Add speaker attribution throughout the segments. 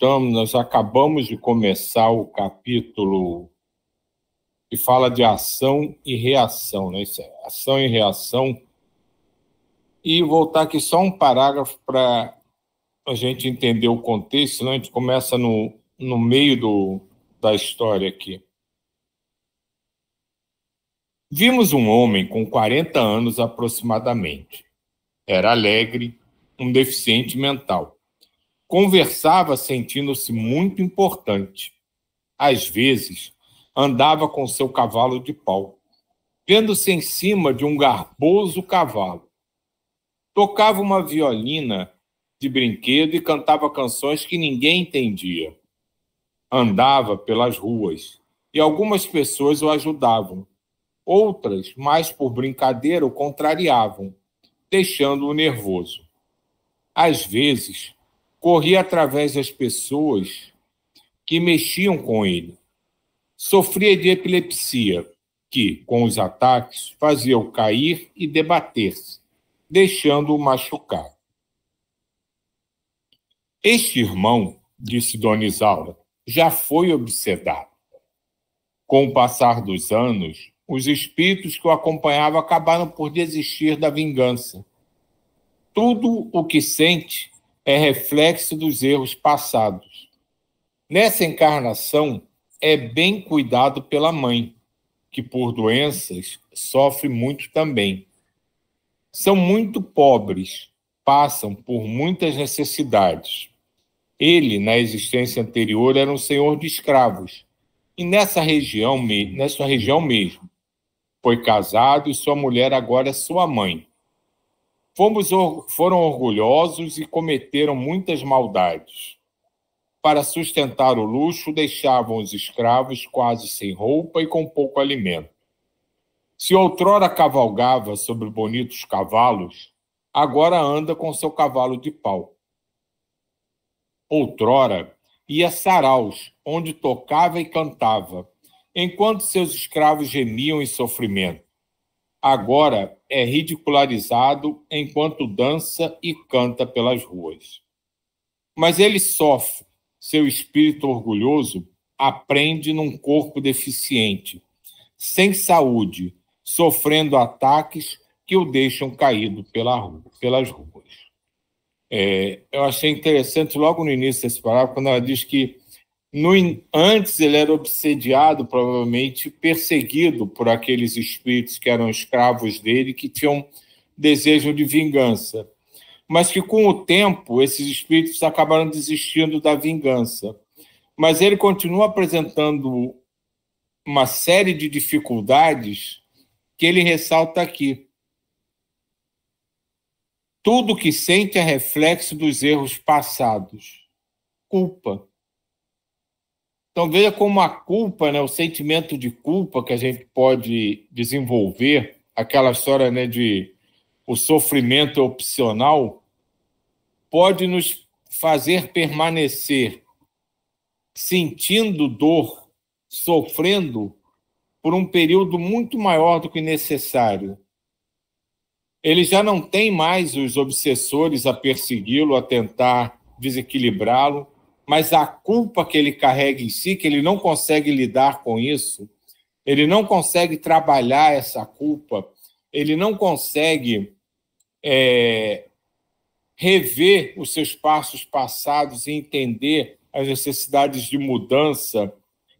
Speaker 1: nós acabamos de começar o capítulo que fala de ação e reação, né? Isso é, ação e reação. E voltar aqui só um parágrafo para a gente entender o contexto, senão a gente começa no meio da história aqui. Vimos um homem com 40 anos aproximadamente. Era alegre, um deficiente mental. Conversava sentindo-se muito importante. Às vezes, andava com seu cavalo de pau, vendo-se em cima de um garboso cavalo. Tocava uma violina de brinquedo e cantava canções que ninguém entendia. Andava pelas ruas e algumas pessoas o ajudavam. Outras, mais por brincadeira, o contrariavam, deixando-o nervoso. Às vezes, corria através das pessoas que mexiam com ele. Sofria de epilepsia, que, com os ataques, fazia-o cair e debater-se, deixando-o machucar. Este irmão, disse Dona Isaura, já foi obsedado. Com o passar dos anos, os espíritos que o acompanhavam acabaram por desistir da vingança. Tudo o que sente é reflexo dos erros passados. Nessa encarnação, é bem cuidado pela mãe, que por doenças sofre muito também. São muito pobres, passam por muitas necessidades. Ele, na existência anterior, era um senhor de escravos, e nessa região mesmo. Foi casado e sua mulher agora é sua mãe. Foram orgulhosos e cometeram muitas maldades. Para sustentar o luxo, deixavam os escravos quase sem roupa e com pouco alimento. Se outrora cavalgava sobre bonitos cavalos, agora anda com seu cavalo de pau. Outrora ia a saraus, onde tocava e cantava, enquanto seus escravos gemiam em sofrimento. Agora é ridicularizado enquanto dança e canta pelas ruas. Mas ele sofre. Seu espírito orgulhoso aprende num corpo deficiente, sem saúde, sofrendo ataques que o deixam caído pelas ruas. Eu achei interessante, logo no início desse parágrafo, quando ela diz que antes ele era obsediado, provavelmente perseguido por aqueles espíritos que eram escravos dele, que tinham desejo de vingança. Mas que, com o tempo, esses espíritos acabaram desistindo da vingança. Mas ele continua apresentando uma série de dificuldades que ele ressalta aqui. Tudo que sente é reflexo dos erros passados. Culpa. Então, veja como a culpa, né, o sentimento de culpa que a gente pode desenvolver, aquela história, né, de o sofrimento opcional, pode nos fazer permanecer sentindo dor, sofrendo por um período muito maior do que necessário. Ele já não tem mais os obsessores a persegui-lo, a tentar desequilibrá-lo, mas a culpa que ele carrega em si, que ele não consegue lidar com isso, ele não consegue trabalhar essa culpa, ele não consegue rever os seus passos passados e entender as necessidades de mudança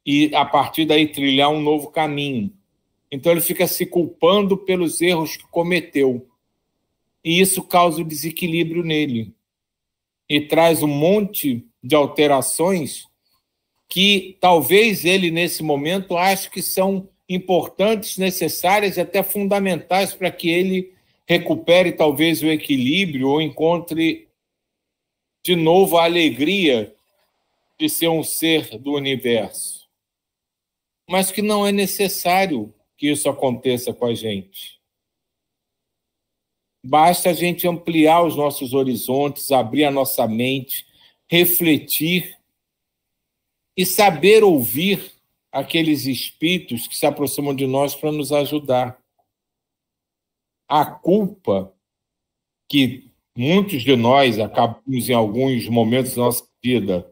Speaker 1: e, a partir daí, trilhar um novo caminho. Então, ele fica se culpando pelos erros que cometeu. E isso causa o desequilíbrio nele. E traz um monte de alterações que talvez ele, nesse momento, ache que são importantes, necessárias e até fundamentais para que ele recupere talvez o equilíbrio ou encontre de novo a alegria de ser um ser do universo. Mas que não é necessário que isso aconteça com a gente. Basta a gente ampliar os nossos horizontes, abrir a nossa mente, refletir e saber ouvir aqueles espíritos que se aproximam de nós para nos ajudar. A culpa que muitos de nós acabamos, em alguns momentos da nossa vida,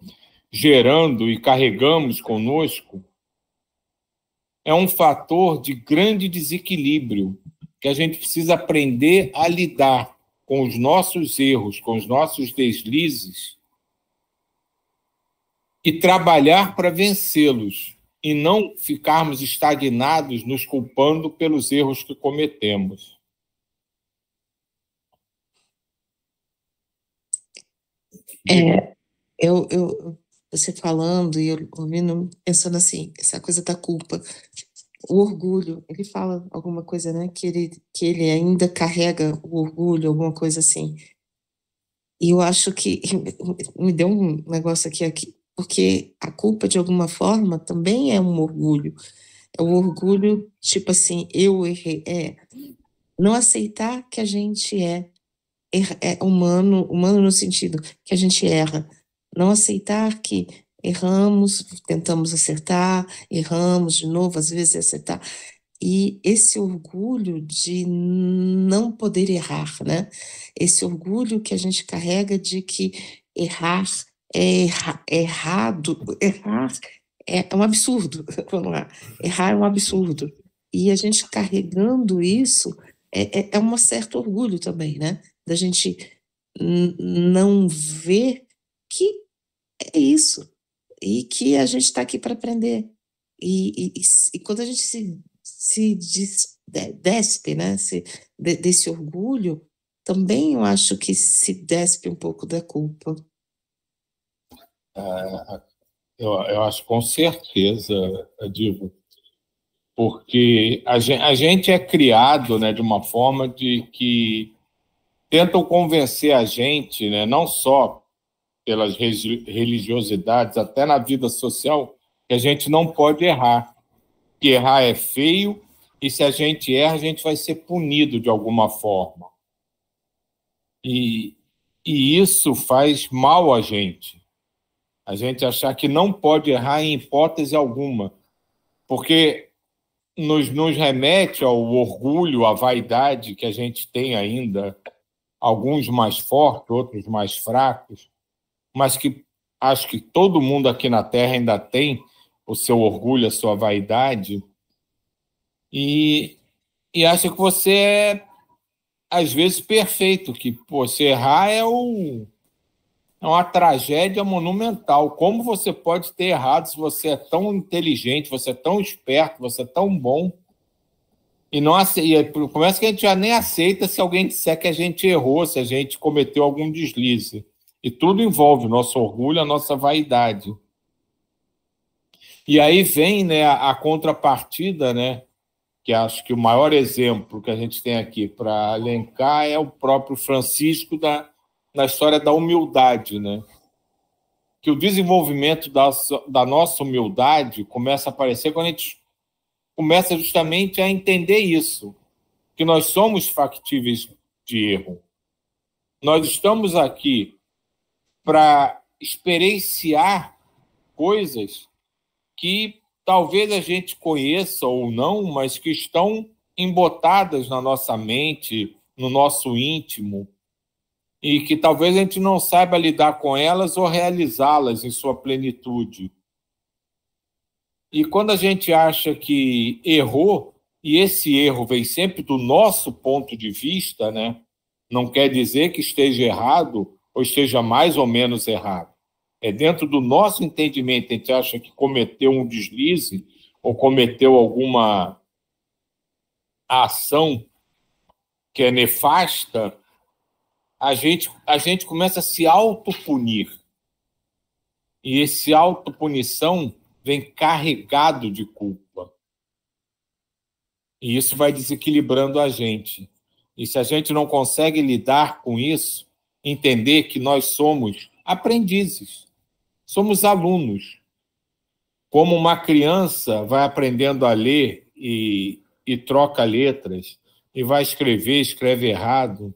Speaker 1: gerando e carregamos conosco, é um fator de grande desequilíbrio que a gente precisa aprender a lidar com os nossos erros, com os nossos deslizes e trabalhar para vencê-los e não ficarmos estagnados nos culpando pelos erros que cometemos.
Speaker 2: Você falando e eu ouvindo, pensando assim, essa coisa da culpa, o orgulho, ele fala alguma coisa, né, que ele ainda carrega o orgulho, alguma coisa assim. E eu acho que me deu um negócio aqui, porque a culpa, de alguma forma, também é um orgulho. É o orgulho, tipo assim, eu errei, não aceitar que a gente é humano no sentido que a gente erra. Não aceitar que erramos, tentamos acertar, erramos de novo, às vezes acertar. E esse orgulho de não poder errar, né? Esse orgulho que a gente carrega de que errar errado, errar é um absurdo. Vamos lá, errar é um absurdo. E a gente carregando isso é um certo orgulho também, né? Da gente não ver que é isso e que a gente está aqui para aprender. E quando a gente despe, né, desse orgulho, também eu acho que se despe um pouco da culpa.
Speaker 1: Eu acho com certeza, Divo, porque a gente é criado, né, de uma forma de que tentam convencer a gente, né, não só pelas religiosidades, até na vida social, que a gente não pode errar, que errar é feio e se a gente erra, a gente vai ser punido de alguma forma. E isso faz mal a gente achar que não pode errar em hipótese alguma, porque nos remete ao orgulho, à vaidade que a gente tem ainda, alguns mais fortes, outros mais fracos, mas que acho que todo mundo aqui na Terra ainda tem o seu orgulho, a sua vaidade, e acha que você é, às vezes, perfeito, que pô, você errar é uma tragédia monumental. Como você pode ter errado se você é tão inteligente, você é tão esperto, você é tão bom? E não começa que a gente já nem aceita se alguém disser que a gente errou, se a gente cometeu algum deslize. E tudo envolve o nosso orgulho, a nossa vaidade. E aí vem, né, a contrapartida, né, que acho que o maior exemplo que a gente tem aqui para elencar é o próprio Francisco na história da humildade, né? Que o desenvolvimento da nossa humildade começa a aparecer quando a gente começa justamente a entender isso, que nós somos factíveis de erro. Nós estamos aqui para experienciar coisas que talvez a gente conheça ou não, mas que estão embotadas na nossa mente, no nosso íntimo, e que talvez a gente não saiba lidar com elas ou realizá-las em sua plenitude. E quando a gente acha que errou, e esse erro vem sempre do nosso ponto de vista, né? Não quer dizer que esteja errado ou esteja mais ou menos errado. É dentro do nosso entendimento, a gente acha que cometeu um deslize ou cometeu alguma ação que é nefasta, a gente começa a se autopunir. E esse autopunição vem carregado de culpa. E isso vai desequilibrando a gente. E se a gente não consegue lidar com isso, entender que nós somos aprendizes, somos alunos. Como uma criança vai aprendendo a ler e troca letras, e vai escrever, escreve errado,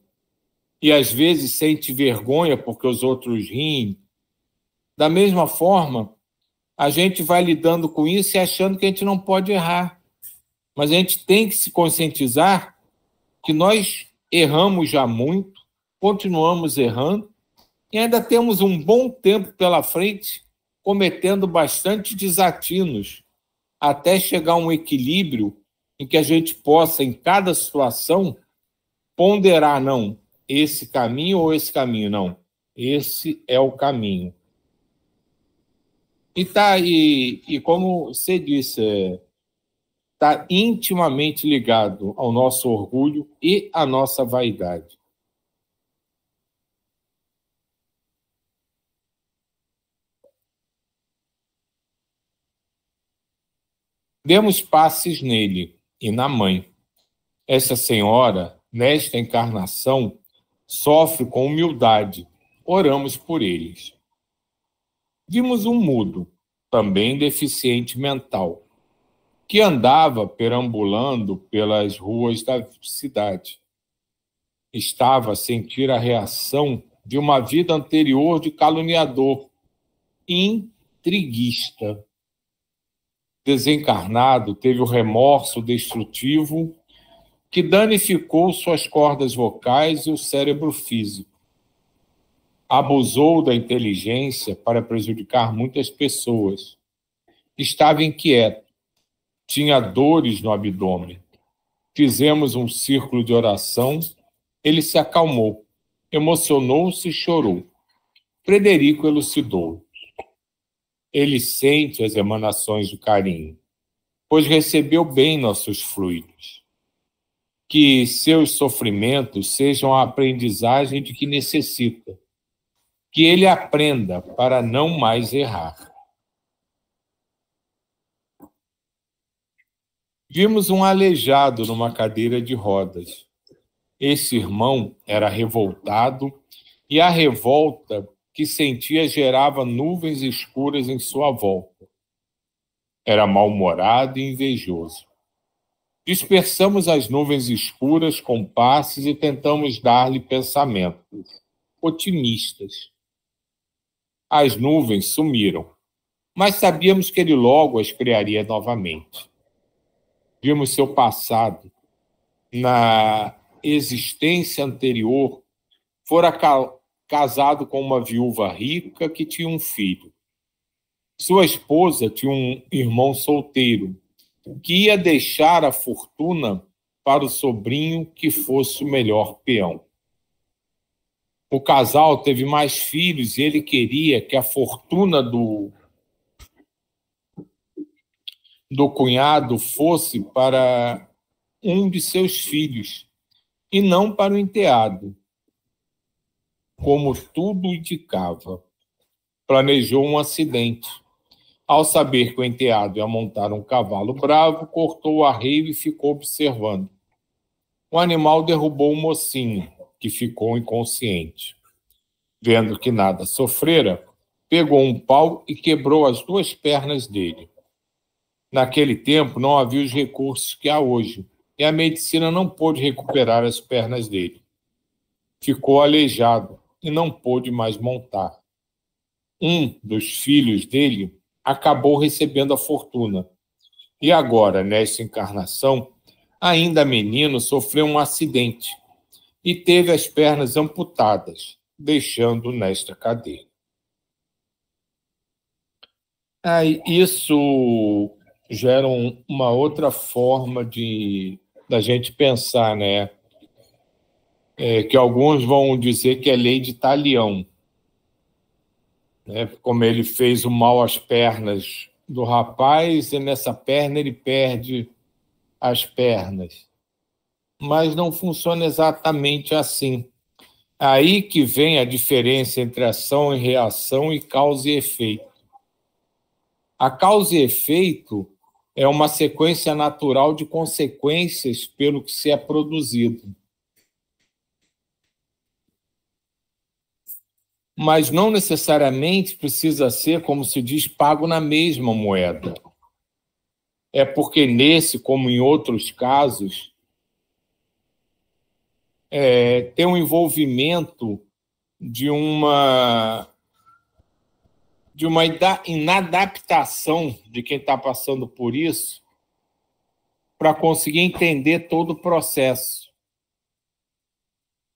Speaker 1: e às vezes sente vergonha porque os outros riem. Da mesma forma, a gente vai lidando com isso e achando que a gente não pode errar. Mas a gente tem que se conscientizar que nós erramos já muito, continuamos errando, e ainda temos um bom tempo pela frente cometendo bastante desatinos, até chegar a um equilíbrio em que a gente possa, em cada situação, ponderar, não, esse caminho ou esse caminho, não, esse é o caminho. E como você disse, está intimamente ligado ao nosso orgulho e à nossa vaidade. Demos passes nele e na mãe. Essa senhora, nesta encarnação, sofre com humildade. Oramos por eles. Vimos um mudo, também deficiente mental, que andava perambulando pelas ruas da cidade. Estava a sentir a reação de uma vida anterior de caluniador, intriguista. Desencarnado, teve o remorso destrutivo que danificou suas cordas vocais e o cérebro físico. Abusou da inteligência para prejudicar muitas pessoas. Estava inquieto, tinha dores no abdômen. Fizemos um círculo de oração, ele se acalmou, emocionou-se e chorou. Frederico elucidou. Ele sente as emanações do carinho, pois recebeu bem nossos fluidos. Que seus sofrimentos sejam a aprendizagem de que necessita. Que ele aprenda para não mais errar. Vimos um aleijado numa cadeira de rodas. Esse irmão era revoltado e a revolta que sentia gerava nuvens escuras em sua volta. Era mal-humorado e invejoso. Dispersamos as nuvens escuras com passes e tentamos dar-lhe pensamentos otimistas. As nuvens sumiram, mas sabíamos que ele logo as criaria novamente. Vimos seu passado. Na existência anterior, fora casado com uma viúva rica que tinha um filho. Sua esposa tinha um irmão solteiro, que ia deixar a fortuna para o sobrinho que fosse o melhor peão. O casal teve mais filhos e ele queria que a fortuna do cunhado fosse para um de seus filhos e não para o enteado, como tudo indicava. Planejou um acidente. Ao saber que o enteado ia montar um cavalo bravo, cortou o arreio e ficou observando. O animal derrubou o mocinho, que ficou inconsciente. Vendo que nada sofrera, pegou um pau e quebrou as 2 pernas dele. Naquele tempo não havia os recursos que há hoje, e a medicina não pôde recuperar as pernas dele. Ficou aleijado e não pôde mais montar. Um dos filhos dele acabou recebendo a fortuna. E agora, nesta encarnação, ainda menino, sofreu um acidente e teve as pernas amputadas, deixando nesta cadeira. Isso gera uma outra forma da gente pensar, né? Que alguns vão dizer que é lei de talião, né? Como ele fez o mal às pernas do rapaz, e nessa perna ele perde as pernas. Mas não funciona exatamente assim. Aí que vem a diferença entre ação e reação e causa e efeito. A causa e efeito é uma sequência natural de consequências pelo que se é produzido. Mas não necessariamente precisa ser, como se diz, pago na mesma moeda. É porque nesse, como em outros casos, tem um envolvimento de uma inadaptação de quem está passando por isso para conseguir entender todo o processo.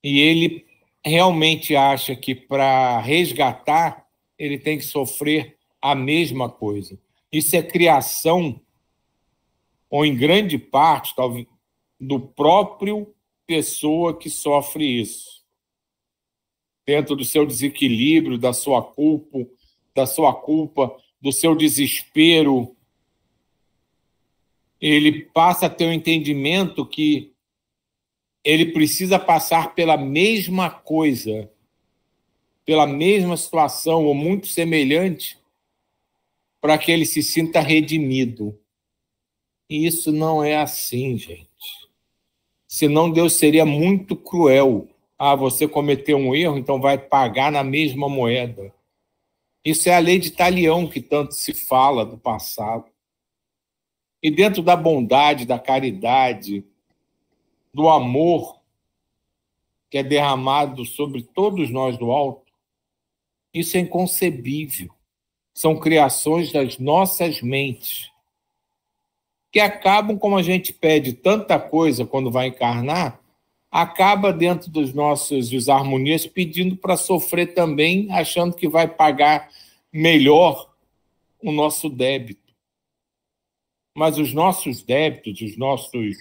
Speaker 1: E ele realmente acha que para resgatar ele tem que sofrer a mesma coisa. Isso é criação, ou em grande parte, talvez, do próprio pessoa que sofre isso. Dentro do seu desequilíbrio, da sua culpa, do seu desespero, ele passa a ter o entendimento que ele precisa passar pela mesma coisa, pela mesma situação, ou muito semelhante, para que ele se sinta redimido. E isso não é assim, gente. Senão Deus seria muito cruel. Ah, você cometeu um erro, então vai pagar na mesma moeda. Isso é a lei de Talião que tanto se fala do passado. E dentro da bondade, da caridade, do amor que é derramado sobre todos nós do alto, isso é inconcebível. São criações das nossas mentes, que acabam, como a gente pede tanta coisa quando vai encarnar, acaba dentro dos nossos desarmonias pedindo para sofrer também, achando que vai pagar melhor o nosso débito. Mas os nossos débitos, os nossos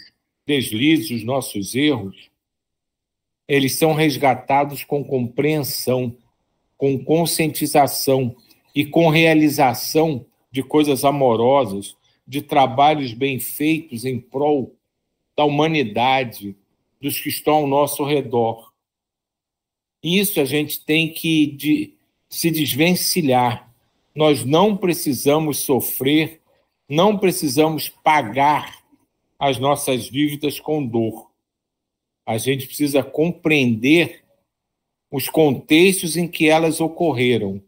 Speaker 1: deslizes, os nossos erros, eles são resgatados com compreensão, com conscientização e com realização de coisas amorosas, de trabalhos bem feitos em prol da humanidade, dos que estão ao nosso redor. Isso a gente tem que se desvencilhar. Nós não precisamos sofrer, não precisamos pagar as nossas dívidas com dor. A gente precisa compreender os contextos em que elas ocorreram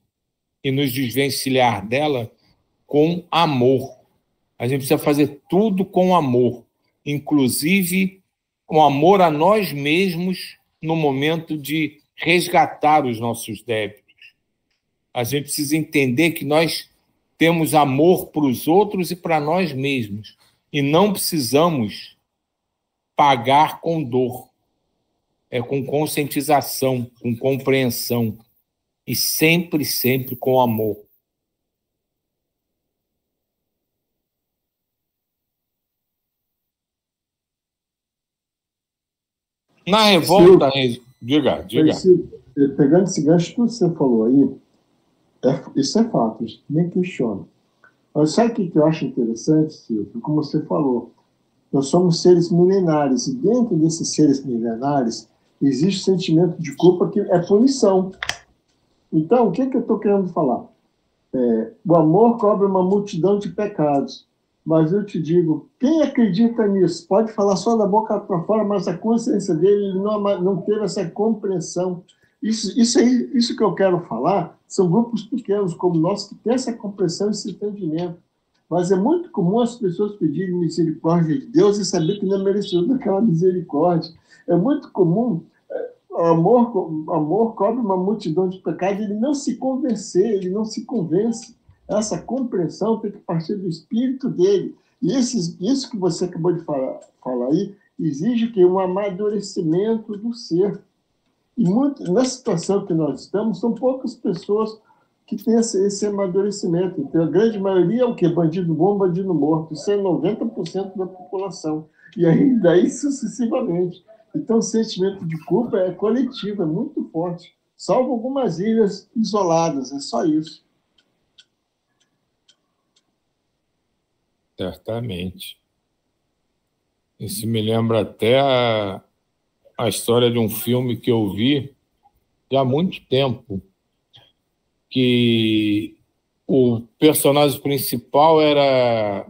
Speaker 1: e nos desvencilhar dela com amor. A gente precisa fazer tudo com amor, inclusive com amor a nós mesmos no momento de resgatar os nossos débitos. A gente precisa entender que nós temos amor para os outros e para nós mesmos, e não precisamos pagar com dor. É com conscientização, com compreensão, e sempre, sempre com amor. Na revolta, diga.
Speaker 3: Pegando esse gancho, tudo que você falou aí, isso é fato, a gente nem questiona. Mas sabe o que eu acho interessante, Silvio? Como você falou, nós somos seres milenares, e dentro desses seres milenares existe o sentimento de culpa que é punição. Então, o que eu estou querendo falar? O amor cobre uma multidão de pecados. Mas eu te digo, quem acredita nisso pode falar só da boca para fora, mas a consciência dele não teve essa compreensão. Isso que eu quero falar são grupos pequenos como nós que têm essa compreensão e esse entendimento. Mas é muito comum as pessoas pedirem misericórdia de Deus e saber que não é merecedor daquela misericórdia. É muito comum. O amor cobre uma multidão de pecados, ele não se convencer, ele não se convence. Essa compreensão tem que partir do espírito dele. E isso que você acabou de falar aí exige que um amadurecimento do ser. E na situação que nós estamos, são poucas pessoas que têm esse amadurecimento. Então, a grande maioria é o quê? Bandido bom, bandido morto. Isso é 90% da população. E aí, daí sucessivamente. Então, o sentimento de culpa é coletivo, é muito forte. Salvo algumas ilhas isoladas, é só isso.
Speaker 1: Certamente. Isso me lembra até a história de um filme que eu vi já há muito tempo, que o personagem principal era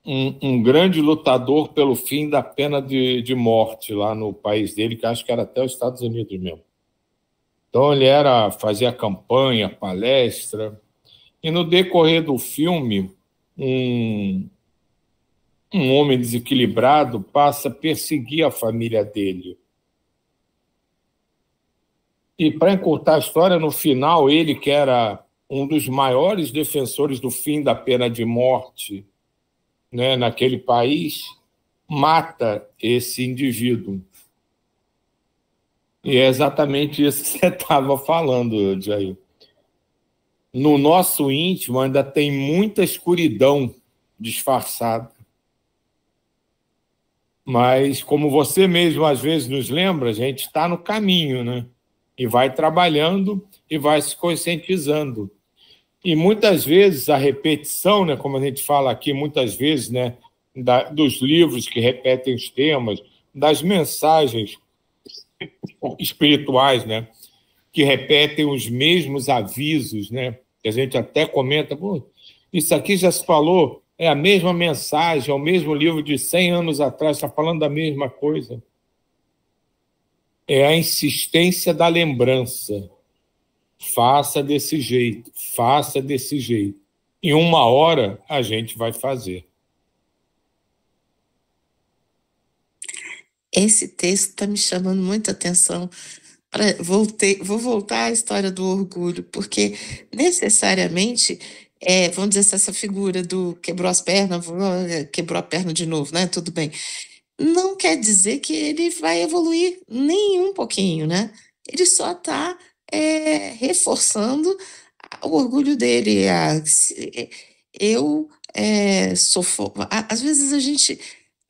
Speaker 1: um grande lutador pelo fim da pena de morte lá no país dele, que acho que era até os Estados Unidos mesmo. Então ele fazia campanha, palestra, e no decorrer do filme, um homem desequilibrado passa a perseguir a família dele. E, para encurtar a história, no final, ele, que era um dos maiores defensores do fim da pena de morte, né, naquele país, mata esse indivíduo. E é exatamente isso que você estava falando, Jair. no nosso íntimo ainda tem muita escuridão disfarçada. Mas, como você mesmo às vezes nos lembra, a gente está no caminho, né? E vai trabalhando e vai se conscientizando. E muitas vezes a repetição, né, como a gente fala aqui muitas vezes, né, dos livros que repetem os temas, das mensagens espirituais, né, que repetem os mesmos avisos, né, que a gente até comenta, isso aqui já se falou, é a mesma mensagem, é o mesmo livro de 100 anos atrás, está falando da mesma coisa. É a insistência da lembrança. Faça desse jeito, faça desse jeito. Em uma hora, a gente vai fazer.
Speaker 2: Esse texto está me chamando muita atenção. Vou voltar à história do orgulho, porque necessariamente, vamos dizer assim, essa figura do quebrou as pernas, quebrou a perna de novo, né? Tudo bem. Não quer dizer que ele vai evoluir nem um pouquinho, né? Ele só está reforçando o orgulho dele. Eu sou. Às vezes a gente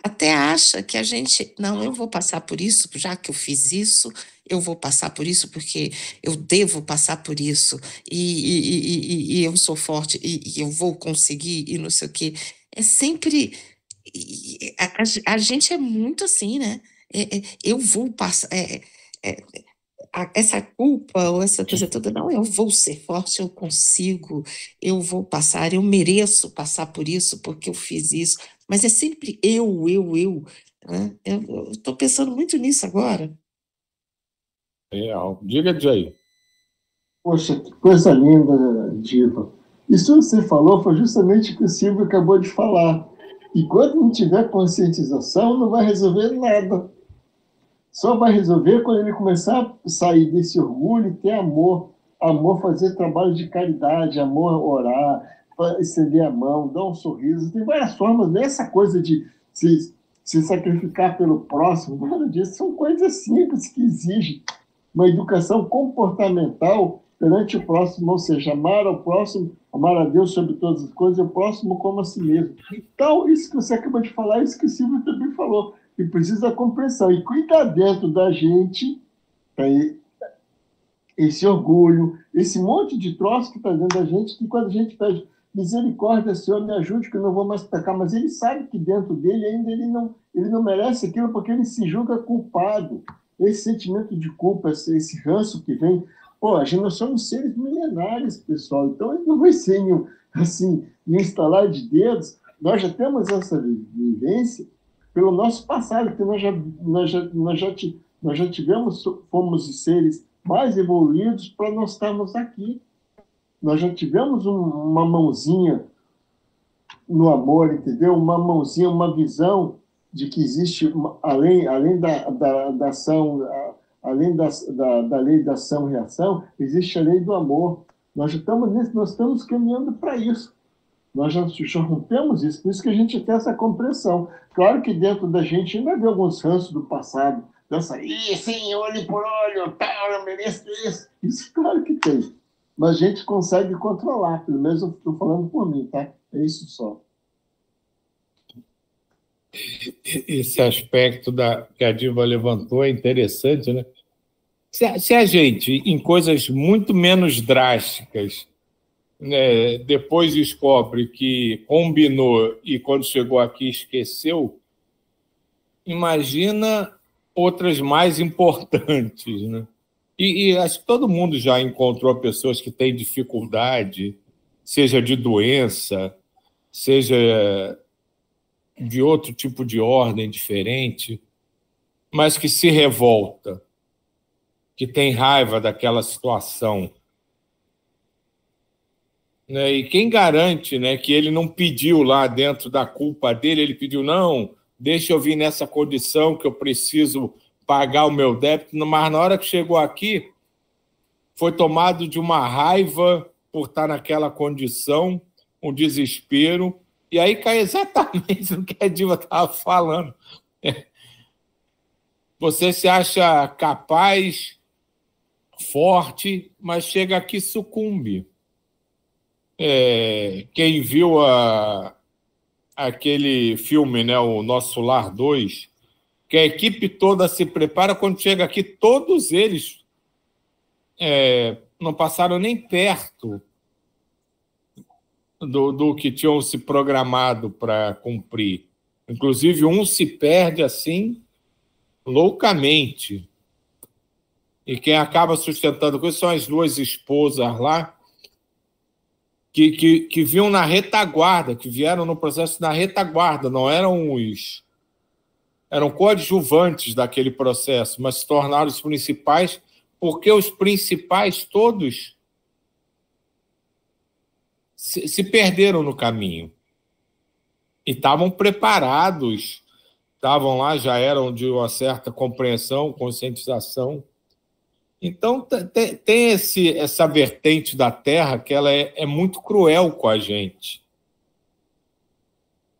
Speaker 2: até acha que a gente. Não, eu vou passar por isso, já que eu fiz isso, eu vou passar por isso porque eu devo passar por isso, e eu sou forte, e eu vou conseguir, e não sei o quê. É sempre. A gente é muito assim, né? Eu vou passar. Essa culpa ou essa coisa toda, não, eu vou ser forte, eu consigo, eu vou passar, eu mereço passar por isso porque eu fiz isso, mas é sempre eu, né? Eu estou pensando muito nisso agora.
Speaker 1: Real. Diga, Jay.
Speaker 3: Poxa, que coisa linda, Diva. Isso que você falou foi justamente o que o Silvio acabou de falar. E quando não tiver conscientização, não vai resolver nada. Só vai resolver quando ele começar a sair desse orgulho e ter amor. Amor, fazer trabalho de caridade, amor, orar, estender a mão, dar um sorriso. Tem várias formas dessa coisa de se sacrificar pelo próximo. Nada disso. São coisas simples que exigem uma educação comportamental perante o próximo, ou seja, amar ao próximo, amar a Deus sobre todas as coisas, e o próximo como a si mesmo. Então, isso que você acabou de falar, isso que o Silvio também falou, que precisa da compreensão. E cuidar dentro da gente esse orgulho, esse monte de troço que está dentro da gente, que quando a gente pede misericórdia, Senhor, me ajude, que eu não vou mais pecar, mas ele sabe que dentro dele ainda ele não merece aquilo, porque ele se julga culpado. Esse sentimento de culpa, esse ranço que vem, nós somos seres milenares, pessoal, então ele não vai ser assim, em instalar de dedos. Nós já temos essa vivência pelo nosso passado, que nós já tivemos, fomos seres mais evoluídos para nós estarmos aqui. Nós já tivemos uma mãozinha no amor, entendeu? Uma mãozinha, uma visão de que existe, além da ação, além da lei da ação e reação, existe a lei do amor. Nós estamos caminhando para isso. Nós já rompemos isso, por isso que a gente tem essa compreensão. Claro que dentro da gente ainda vê alguns ranços do passado, dessa, sim, olho por olho, tal, eu mereço isso. Isso, claro que tem. Mas a gente consegue controlar, pelo menos eu estou falando por mim, tá? É isso só.
Speaker 1: Esse aspecto que a Diva levantou é interessante, né? Se a gente, em coisas muito menos drásticas, né, depois descobre que combinou e quando chegou aqui esqueceu, imagina outras mais importantes, né? E acho que todo mundo já encontrou pessoas que têm dificuldade, seja de doença, seja de outro tipo de ordem diferente, mas que se revolta, que tem raiva daquela situação. Né? E quem garante, né, que ele não pediu lá dentro da culpa dele, ele pediu, não, deixa eu vir nessa condição que eu preciso pagar o meu débito, mas na hora que chegou aqui, foi tomado de uma raiva por estar naquela condição, um desespero, e aí cai exatamente no que a Diva estava falando. Você se acha capaz, forte, mas chega aqui e sucumbe. Quem viu aquele filme, né, o Nosso Lar 2, que a equipe toda se prepara, quando chega aqui, todos eles não passaram nem perto do que tinham se programado para cumprir. Inclusive, um se perde assim loucamente. E quem acaba sustentando com isso são as duas esposas lá, que vinham na retaguarda, que vieram no processo na retaguarda, não eram eram coadjuvantes daquele processo, mas se tornaram os principais, porque os principais todos se perderam no caminho. E estavam preparados, estavam lá, já eram de uma certa compreensão, conscientização. Então, tem essa vertente da Terra que ela é muito cruel com a gente.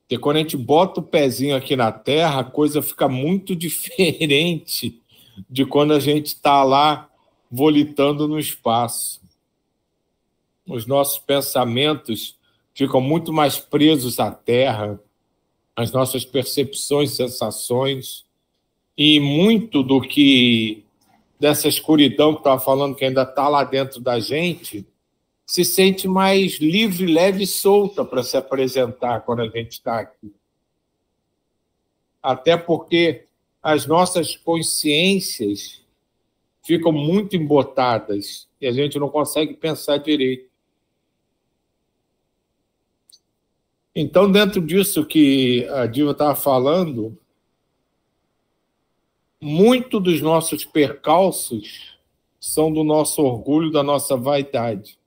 Speaker 1: Porque quando a gente bota o pezinho aqui na Terra, a coisa fica muito diferente de quando a gente está lá volitando no espaço. Os nossos pensamentos ficam muito mais presos à Terra, as nossas percepções, sensações, e muito do que dessa escuridão que estava falando, que ainda está lá dentro da gente, se sente mais livre, leve e solta para se apresentar quando a gente está aqui. Até porque as nossas consciências ficam muito embotadas e a gente não consegue pensar direito. Então, dentro disso que a Diva estava falando, muito dos nossos percalços são do nosso orgulho, da nossa vaidade.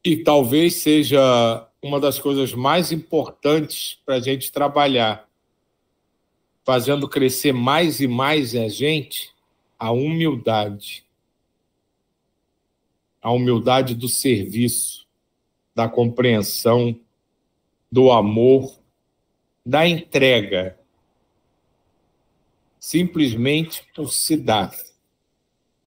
Speaker 1: E talvez seja uma das coisas mais importantes para a gente trabalhar, fazendo crescer mais e mais a gente, a humildade. A humildade do serviço, da compreensão, do amor, da entrega, simplesmente por se dar.